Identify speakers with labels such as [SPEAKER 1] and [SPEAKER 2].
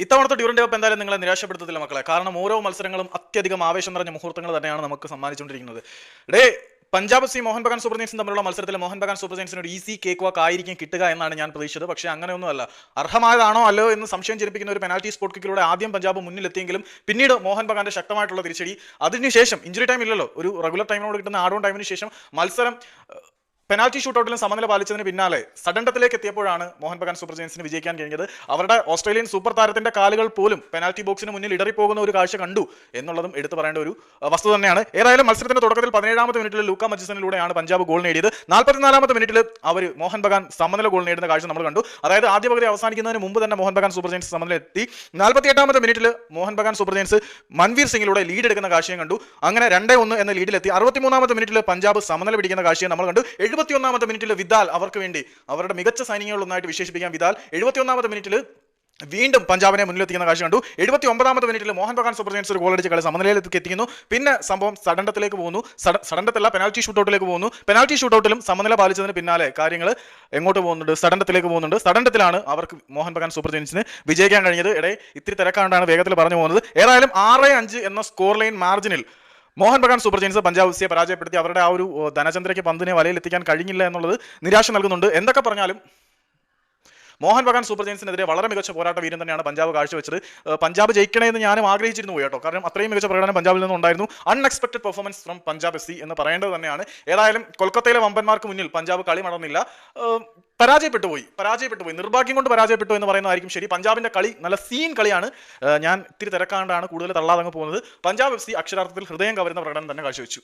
[SPEAKER 1] ഇത്തവണത്തെ Durand cup എന്തായാലും നിങ്ങളെ നിരാശപ്പെടുത്തത്തില്ല മക്കളെ. കാരണം ഓരോ മത്സരങ്ങളും അത്യധികം ആവേശം നിറഞ്ഞ മുഹൂർത്തങ്ങൾ തന്നെയാണ് നമുക്ക് സമ്മാനിച്ചുകൊണ്ടിരിക്കുന്നത്. ഡേ Punjab F C Mohun Bagan super ജയൻസും തമ്മിലുള്ള മത്സരത്തിൽ മോഹൻ ബഗാൻ സൂപ്പർ ജയൻസിന് ഒരു ഈസി കേക്ക് വാക്ക് ആയിരിക്കും കിട്ടുക എന്നാണ് ഞാൻ പ്രതീക്ഷിച്ചത്. പക്ഷേ അങ്ങനെയൊന്നുമല്ല. അർഹമായതാണോ അല്ലോ എന്ന് സംശയം ജനിപ്പിക്കുന്ന ഒരു പെനാൽറ്റി സ്പോട്ട് കിക്കിലൂടെ ആദ്യം പഞ്ചാബ് മുന്നിലെത്തിയെങ്കിലും പിന്നീട് മോഹൻ ബഗാന്റെ ശക്തമായിട്ടുള്ള തിരിച്ചടി, അതിനുശേഷം ഇഞ്ചുറി ടൈം ഇല്ലല്ലോ, ഒരു റെഗുലർ ടൈമിനോട് കിട്ടുന്ന ആഡ് ഓൺ ടൈമിന് ശേഷം മത്സരം പെനാൽറ്റി ഷൂട്ടൗട്ടിലും സമനില പാലിച്ചതിന് പിന്നാലെ സഡൻഡത്തിലേക്ക് എത്തിയപ്പോഴാണ് മോഹൻ ബഗാൻ സൂപ്പർ ജയൻസിന് വിജയിക്കാൻ കഴിഞ്ഞത്. അവരുടെ ഓസ്ട്രേലിയൻ സൂപ്പർ താരത്തിന്റെ കാലുകൾ പോലും പെനാൽറ്റി ബോക്സിന് മുന്നിൽ ഇടറിപ്പോകുന്ന ഒരു കാഴ്ച കണ്ടു എന്നുള്ളതും എടുത്തു പറയേണ്ട ഒരു വസ്തു തന്നെയാണ്. ഏതായാലും മത്സരത്തിന്റെ തുടക്കത്തിൽ 17ാമത്തെ മിനിറ്റിൽ ലൂക്ക മജിസണിലൂടെയാണ് പഞ്ചാബ് ഗോൾ നേടിയത്. 44ാമത്തെ മിനിറ്റിൽ അവർ മോഹൻ ബഗാൻ സമനില ഗോൾ നേടുന്ന കാഴ്ച നമ്മൾ കണ്ടു. അതായത് ആദ്യ പകുതി അവസാനിക്കുന്നതിന് മുമ്പ് തന്നെ മോഹൻ ബഗാൻ സൂപ്പർ ജയൻസ് സമനില എത്തി. 48ാമത്തെ മിനിറ്റിൽ മോഹൻ ബഗാൻ സൂപ്പർ ജയൻസ് മൻവീർ സിംഗിലൂടെ ലീഡ് എടുക്കുന്ന കാഴ്ചയും കണ്ടു. അങ്ങനെ 2-1 എന്ന ലീഡിലെത്തി. 63ാമത്തെ മിനിറ്റിൽ പഞ്ചാബ് സമനില പിടിക്കുന്ന കാഴ്ചയും നമ്മൾ കണ്ടു. 71ാമത്തെ മിനിറ്റിൽ വിദാൽ, അവർക്ക് വേണ്ടി അവരുടെ മികച്ച സൈനികങ്ങളൊന്നായിട്ട് വിശേഷിപ്പിക്കാൻ വിദാൽ 71ാമത്തെ മിനിറ്റിൽ വീണ്ടും പഞ്ചാബിനെ മുന്നിലെത്തിക്കുന്ന കാഴ്ച കണ്ടു. 79ാമത്തെ മിനിറ്റിൽ മോഹൻ ബഗാൻ സൂപ്പർ ജയൻസ് ഒരു ഗോൾ അടിച്ച് കളി സമനിലയിലേക്ക് എത്തിക്കുന്നു. പിന്നെ സംഭവം സഡൻഡത്തിലേക്ക് പോകുന്നു. സഡൻഡത്തല്ല, പെനാൽറ്റി ഷൂട്ടൗട്ടിലേക്ക് പോകുന്നു. പെനാൽറ്റി ഷൂട്ടൗട്ടിലും സമനില പാലിച്ചതിന് പിന്നാലെ കാര്യങ്ങൾ എങ്ങോട്ട് പോകുന്നുണ്ട്? സഡൻഡത്തിലേക്ക് പോകുന്നുണ്ട്. സഡൻഡത്തിലാണ് അവർക്ക് മോഹൻ ബഗാൻ സൂപ്പർ ജയൻസിന് വിജയിക്കാൻ കഴിഞ്ഞത്. ഇത്തിരി തിരക്കാണ്ടാണ് വേഗത്തിൽ പറഞ്ഞു പോകുന്നത്. ഏതായാലും 6-5 എന്ന സ്കോർ ലൈൻ മാർജിനിൽ Mohun Bagan super giants Punjab F സിയെ പരാജയപ്പെടുത്തി. അവരുടെ ആ ഒരു ധനചന്ദ്രയ്ക്ക് പന്തിനെ വലയിലെത്തിക്കാൻ കഴിഞ്ഞില്ല എന്നുള്ളത് നിരാശ നൽകുന്നുണ്ട്. എന്തൊക്കെ പറഞ്ഞാലും മോഹൻ ബഗാൻ സൂപ്പർ ജയൻസിനെതിരെ വളരെ മികച്ച പോരാട്ട വീര്യം തന്നെയാണ് പഞ്ചാബ് കാഴ്ചവെച്ചത്. പഞ്ചാബ് ജയിക്കണേ എന്ന് ഞാനും ആഗ്രഹിച്ചിരുന്നു പോയി കേട്ടോ. കാരണം അത്രയും മികച്ച പ്രകടനം പഞ്ചാബിൽ നിന്നുണ്ടായിരുന്നു. Unexpected performance from Punjab F C എന്ന് പറയേണ്ടത് തന്നെയാണ്. ഏതായാലും കൊൽക്കത്തയിലെ വമ്പന്മാർക്ക് മുന്നിൽ പഞ്ചാബ് കളി നടന്നില്ല, പരാജയപ്പെട്ടു പോയി. നിർഭാഗ്യം കൊണ്ട് പരാജയപ്പെട്ടു എന്ന് പറയുന്നതായിരിക്കും ശരി. പഞ്ചാബിന്റെ കളി നല്ല സീൻ കളിയാണ്. ഞാൻ ഇത്തിരി തിരക്കാണ്ടാണ് കൂടുതൽ തള്ളാതങ്ങ് പോകുന്നത്. പഞ്ചാബ് എഫ് സി അക്ഷരാർത്ഥത്തിൽ ഹൃദയം കവരുന്ന പ്രകടനം തന്നെ കാഴ്ചവെച്ചു.